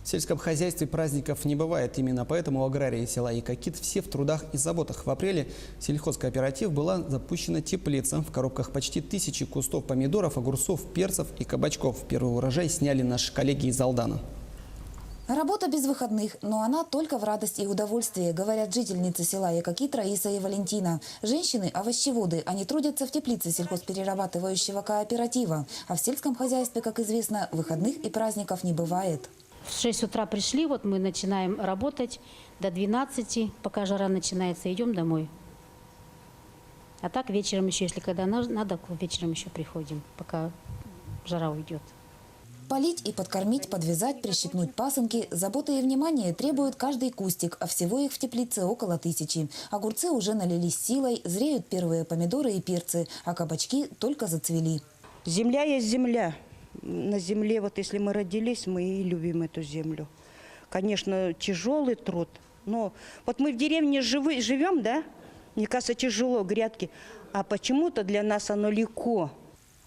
В сельском хозяйстве праздников не бывает. Именно поэтому у аграрии села Якакит все в трудах и заботах. В апреле в сельхозкооператив была запущена теплица. В коробках почти 1000 кустов помидоров, огурцов, перцев и кабачков. Первый урожай сняли наши коллеги из Алдана. Работа без выходных, но она только в радость и удовольствие, говорят жительницы села Якакит Раиса и Валентина. Женщины – овощеводы, они трудятся в теплице сельхозперерабатывающего кооператива. А в сельском хозяйстве, как известно, выходных и праздников не бывает. В 6 утра пришли, вот мы начинаем работать до 12, пока жара начинается, идем домой. А так вечером еще, если когда надо, вечером еще приходим, пока жара уйдет. Полить и подкормить, подвязать, прищипнуть пасынки. Заботы и внимание требует каждый кустик, а всего их в теплице около 1000. Огурцы уже налились силой, зреют первые помидоры и перцы, а кабачки только зацвели. Земля есть земля. На земле, вот если мы родились, мы и любим эту землю. Конечно, тяжелый труд, но вот мы в деревне живем, да? Мне кажется, тяжело, грядки, а почему-то для нас оно легко.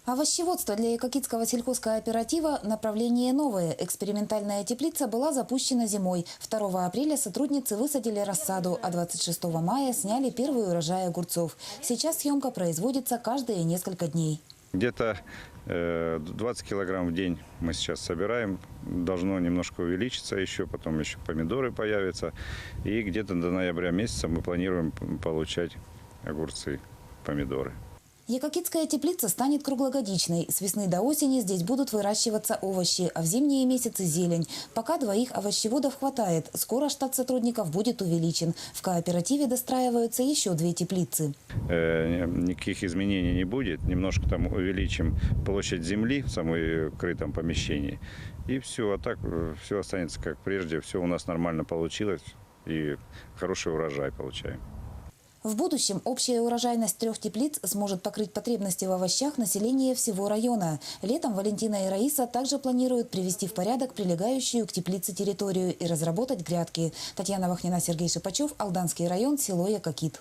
Овощеводство для Якакитского сельхозкооператива – направление новое. Экспериментальная теплица была запущена зимой. 2 апреля сотрудницы высадили рассаду, а 26 мая сняли первый урожай огурцов. Сейчас съемка производится каждые несколько дней. Где-то 20 килограмм в день мы сейчас собираем. Должно немножко увеличиться еще, потом еще помидоры появятся. И где-то до ноября месяца мы планируем получать огурцы, помидоры. Якакитская теплица станет круглогодичной. С весны до осени здесь будут выращиваться овощи, а в зимние месяцы – зелень. Пока 2 овощеводов хватает. Скоро штат сотрудников будет увеличен. В кооперативе достраиваются еще 2 теплицы. Никаких изменений не будет. Немножко там увеличим площадь земли в самой крытом помещении. И все. А так все останется как прежде. Все у нас нормально получилось. И хороший урожай получаем. В будущем общая урожайность 3 теплиц сможет покрыть потребности в овощах населения всего района. Летом Валентина и Раиса также планируют привести в порядок прилегающую к теплице территорию и разработать грядки. Татьяна Вахнина, Сергей Шипачев, Алданский район, село Якакит.